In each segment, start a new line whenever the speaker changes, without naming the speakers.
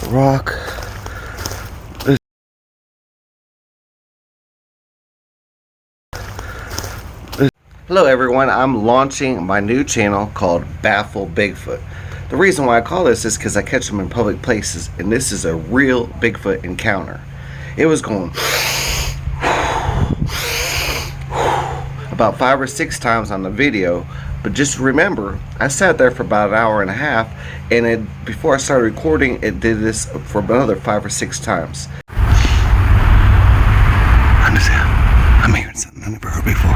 rock. Hello everyone, I'm launching my new channel called Baffle Bigfoot. The reason why I call this is because I catch them in public places, and this is a real Bigfoot encounter. It was going about 5 or 6 times on the video, but just remember, I sat there for about an hour and a half, and before I started recording, it did this for another 5 or 6 times. I'm hearing something I never heard before.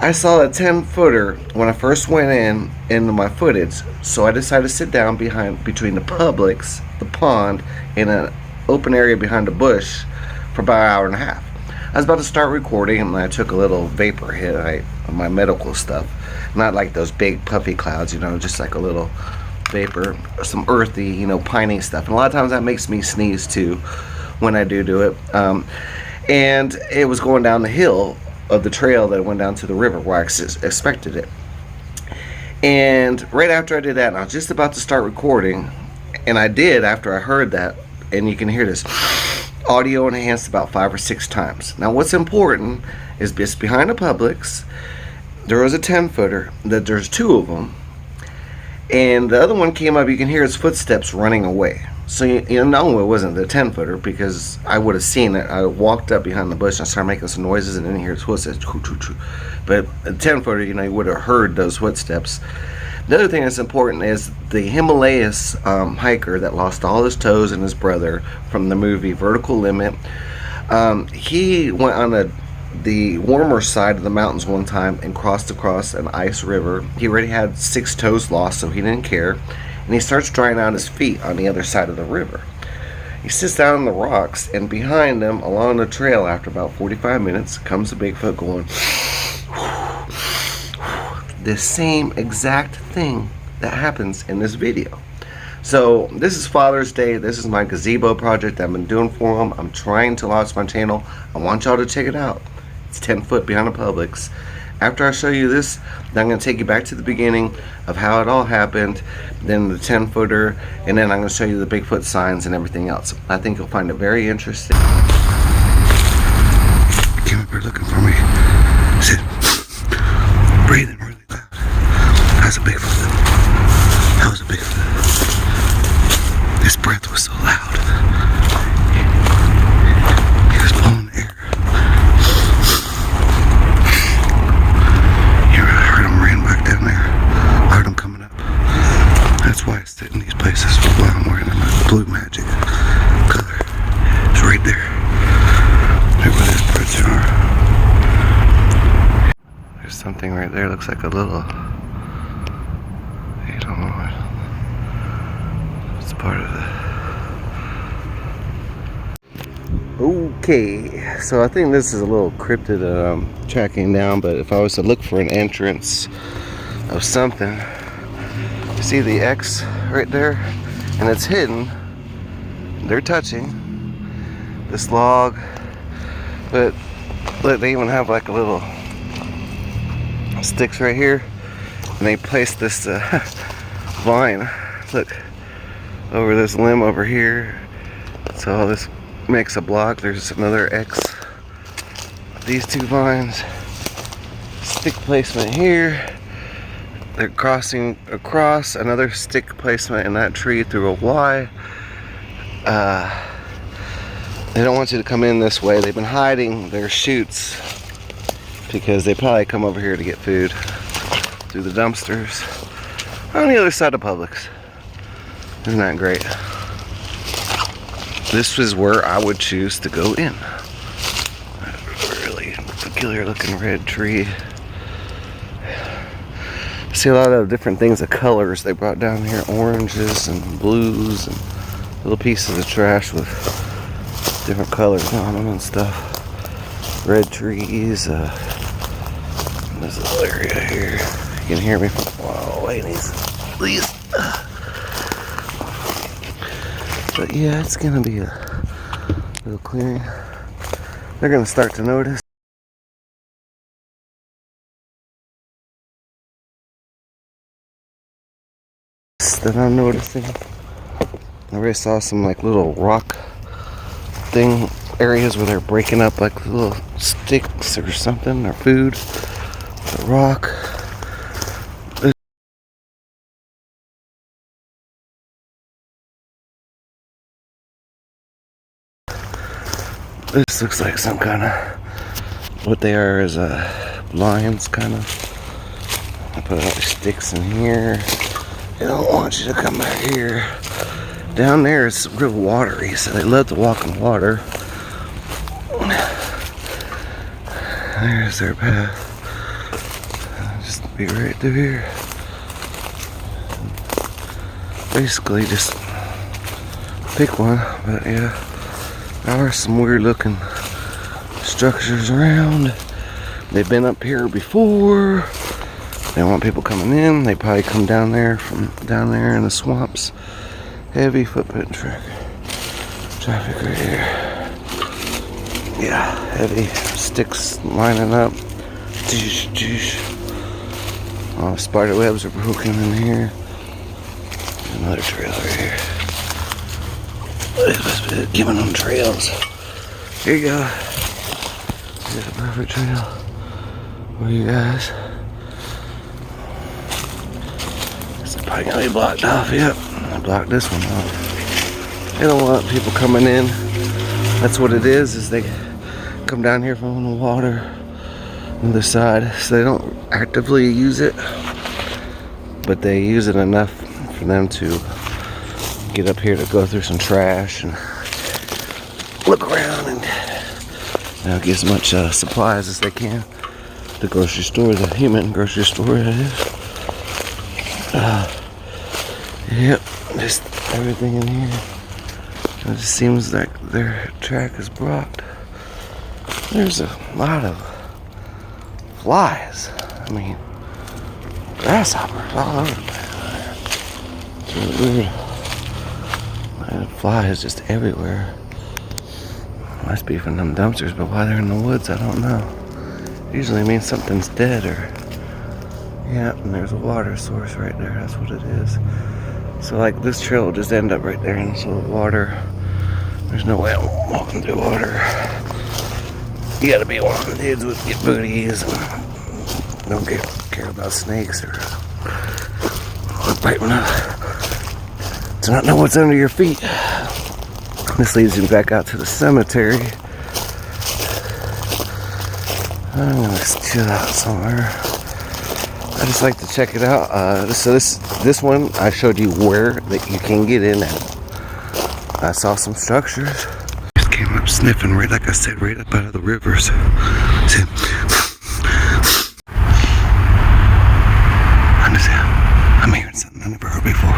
I saw a 10-footer when I first went into my footage, so I decided to sit down between the Publix, the pond, and an open area behind a bush for about an hour and a half. I was about to start recording, and I took a little vapor hit of my medical stuff. Not like those big puffy clouds, just like a little vapor, some earthy, piney stuff. And a lot of times that makes me sneeze too when I do it. And it was going down the hill of the trail that went down to the river where I expected it. And right after I did that, and I was just about to start recording, and I did after I heard that, and you can hear this audio enhanced about 5 or 6 times. Now what's important is just behind the Publix, there was a 10-footer, that there's 2 of them, and the other one came up, you can hear his footsteps running away. So you know it wasn't the 10-footer because I would have seen it. I walked up behind the bush and I started making some noises, and then you hear his footsteps. But a 10-footer, you would have heard those footsteps. The other thing that's important is the Himalayas hiker that lost all his toes and his brother from the movie Vertical Limit. He went on the warmer side of the mountains one time and crossed across an ice river. He already had 6 toes lost, so he didn't care. And he starts drying out his feet on the other side of the river. He sits down on the rocks, and behind him, along the trail, after about 45 minutes, comes a Bigfoot going the same exact thing that happens in this video. So this is Father's Day. This is my gazebo project I've been doing for him. I'm trying to launch my channel. I want y'all to check it out. It's 10 foot behind a Publix. After I show you this, then I'm going to take you back to the beginning of how it all happened, then the 10-footer, and then I'm going to show you the Bigfoot signs and everything else. I think you'll find it very interesting. You came up here looking for me. Said, breathing really loud. That's a Bigfoot. That was a Bigfoot. His breath was so loud. He was blowing air. That's why I sit in these places while I'm wearing my blue magic color. It's right there. Right where those birds are. There's something right there. Looks like a little. I don't know what. It's part of the. Okay, so I think this is a little cryptid that I'm tracking down. But if I was to look for an entrance of something. See the X right there, and it's hidden. They're touching this log, but look, they even have like a little sticks right here, and they place this vine, look, over this limb over here. So this makes a block. There's another X. These 2 vines, stick placement here. They're crossing across, another stick placement in that tree through a Y. They don't want you to come in this way. They've been hiding their shoots because they probably come over here to get food through the dumpsters on the other side of Publix. Isn't that great? This is where I would choose to go in. A really peculiar looking red tree. See a lot of different things of colors they brought down here. Oranges and blues and little pieces of trash with different colors on them and stuff. Red trees. There's a little area here. You can hear me from a while away. Please. But yeah, it's gonna be a little clearing. They're gonna start to notice that I'm noticing. I already saw some like little rock thing areas where they're breaking up like little sticks or something or food. The rock. This looks like some kind of, what they are is lions kind of. I put all these sticks in here. They don't want you to come back here. Down there it's real watery, so they love to walk in water. There's their path. Just be right through here. Basically just pick one, but yeah. There are some weird looking structures around. They've been up here before. They don't want people coming in. They probably come down there from down there in the swamps. Heavy footprint traffic right here. Yeah, heavy sticks lining up. All the spider webs are broken in here. Another trail right here. Giving them trails. Here you go. Here's a perfect trail for you guys. It's probably gonna be blocked off. Yep, I blocked this one off. They don't want people coming in. That's what it is they come down here from the water on the side. So they don't actively use it, but they use it enough for them to get up here to go through some trash and look around and get as much supplies as they can. The grocery store, the human grocery store, that is. Yep, just everything in here. It just seems like their track is blocked. There's a lot of flies. I mean, grasshoppers all over the place. It's really weird. Flies just everywhere. Must be from them dumpsters, but why they're in the woods, I don't know. Usually means something's dead or... Yeah, and there's a water source right there, that's what it is. So like this trail will just end up right there in this little water. There's no way I'm walking through water. You gotta be one of the dudes with get booties and don't care about snakes or biting up. To not know what's under your feet. This leads me back out to the cemetery. I'm gonna chill out somewhere. I just like to check it out. So this one I showed you where that you can get in at. I saw some structures. Just came up sniffing right, like I said, right up out of the rivers. See? I'm hearing something I never heard before.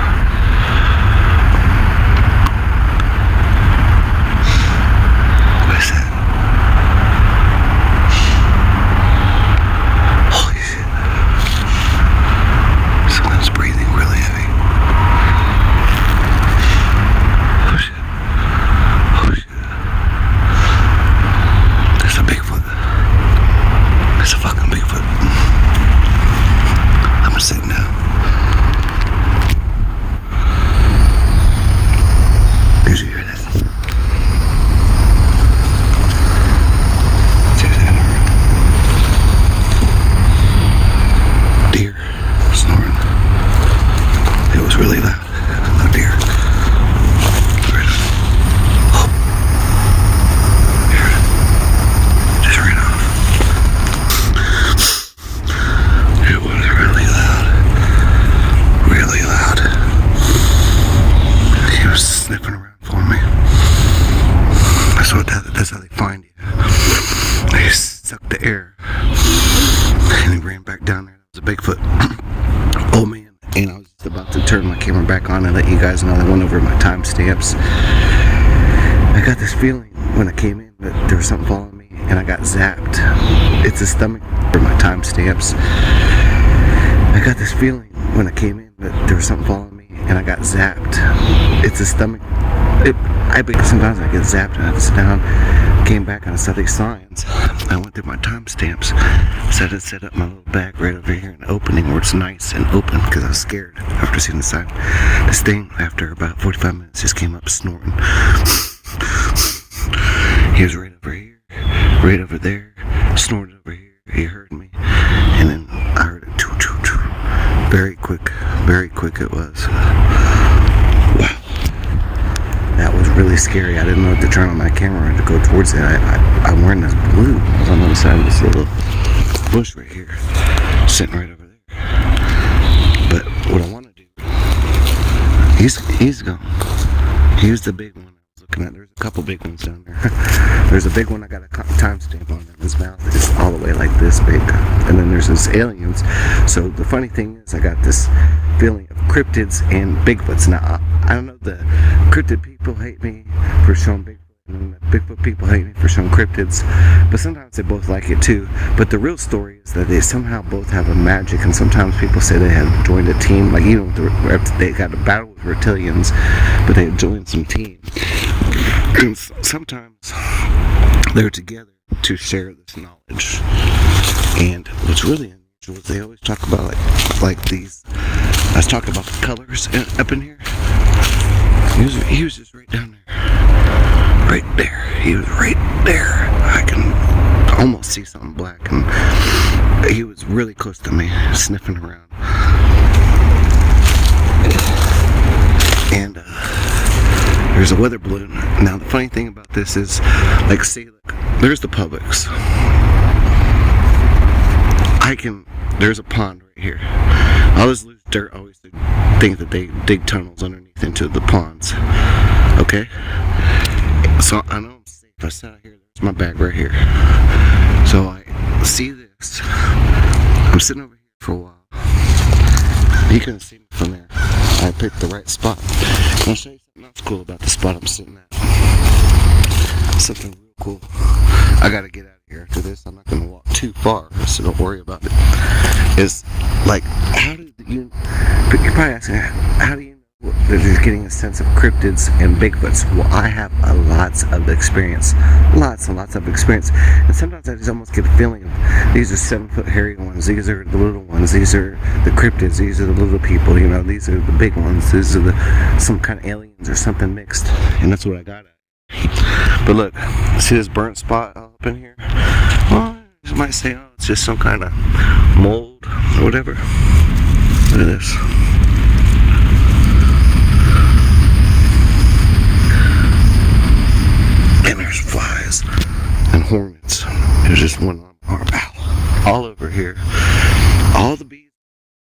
That's how they find you. They suck the air. And he ran back down there. It was a Bigfoot. Oh man. And I was just about to turn my camera back on and let you guys know that I went over my timestamps. I got this feeling when I came in that there was something following me, and I got zapped. It's a stomach for my timestamps. I got this feeling when I came in that there was something following me, and I got zapped. It's a stomach. Sometimes I get zapped and I have to sit down. Came back and I saw these signs. I went through my timestamps. So I had to set up my little bag right over here in the opening where it's nice and open because I was scared after seeing the sign. This thing, after about 45 minutes, just came up snorting. He was right over here, right over there, snorted over here. He heard me, and then I heard it. Choo, choo, choo. Very quick it was. Wow. That was really scary. I didn't know what to turn on my camera to go towards it. I'm wearing this blue. I was on the other side of this little bush right here, sitting right over there. But what I want to do, he's gone. Here's the big one I was looking at. There's a couple big ones down there. There's a big one I got a timestamp on. His mouth is all the way like this big. And then there's this aliens. So the funny thing is, I got this feeling of cryptids and Bigfoots. Now, I don't know, the cryptid people hate me for showing Bigfoot, and the Bigfoot people hate me for showing cryptids, but sometimes they both like it too. But the real story is that they somehow both have a magic, and sometimes people say they have joined a team, like even with they got a battle with reptilians, but they joined some team. And sometimes they're together to share this knowledge. And what's really unusual is they always talk about like these. I was talking about the colors up in here. He was just right down there. Right there. He was right there. I can almost see something black, and he was really close to me, sniffing around. And there's a weather balloon. Now the funny thing about this is, like, see, look, there's the Publix. There's a pond right here. All this loose dirt, I always think that they dig tunnels underneath into the ponds. Okay? So I know I'm safe. I sat out here, there's my bag right here. So I see this. I'm sitting over here for a while. You couldn't see me from there. I picked the right spot. And I'll show you something else cool about the spot I'm sitting at. Something real cool. I gotta get out of here after this. I'm not gonna walk too far, so don't worry about it. Is like, how do you? You're probably asking, how do you know that you're getting a sense of cryptids and Bigfoots? Well, I have lots of experience, lots and lots of experience, and sometimes I just almost get a feeling of these are 7-foot hairy ones, these are the little ones, these are the cryptids, these are the little people, you know, these are the big ones, these are some kind of aliens or something mixed, and that's what I got at. But look, see this burnt spot up in here? Well, you might say, oh, it's just some kind of mold or whatever. Look at this. And there's flies and hornets. There's just one all over here. All the bees.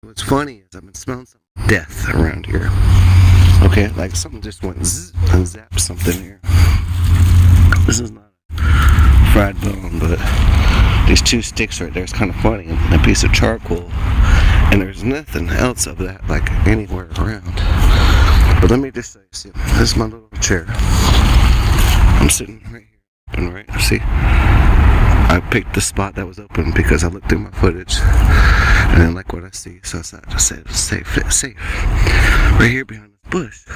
What's funny is I've been smelling some death around here. Okay, like something just went zzz and zapped something here. This is not a fried bone, but these two sticks right there is kind of funny. And a piece of charcoal, and there's nothing else of that like anywhere around. But let me just say, see, this is my little chair. I'm sitting right here, and right, see, I picked the spot that was open because I looked through my footage and then like what I see, so I decided to say it's safe. Right here behind this bush.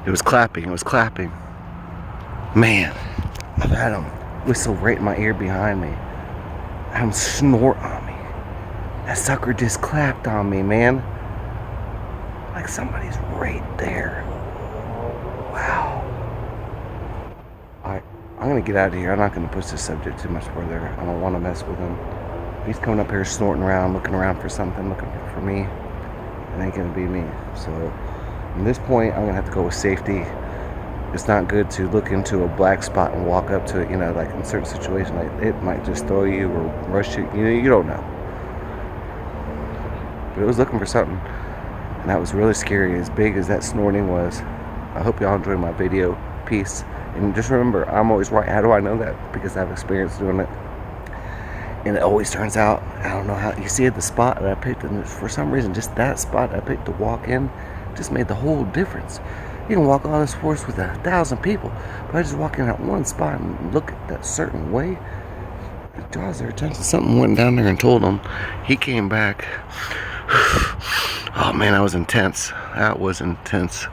It was clapping. Man, I've had him whistle right in my ear behind me. Had him snort on me. That sucker just clapped on me, man. Like somebody's right there. Wow. Alright, I'm gonna get out of here. I'm not gonna push this subject too much further. I don't want to mess with him. He's coming up here snorting around, looking around for something, looking for me. It ain't gonna be me. So, at this point, I'm gonna have to go with safety. it's not good to look into a black spot and walk up to it, you know, like in certain situations, like it might just throw you or rush you, you know, you don't know. But it was looking for something, and that was really scary, as big as that snorting was. I hope y'all enjoyed my video. Peace. And just remember, I'm always right. How do I know that? Because I've experienced doing it. And it always turns out, I don't know how, you see the spot that I picked, and for some reason, just that spot I picked to walk in just made the whole difference. You can walk all this forest with 1,000 people, but I just walk in that one spot and look at that certain way, it draws their attention. Something went down there and told him. He came back. Oh man, that was intense. That was intense.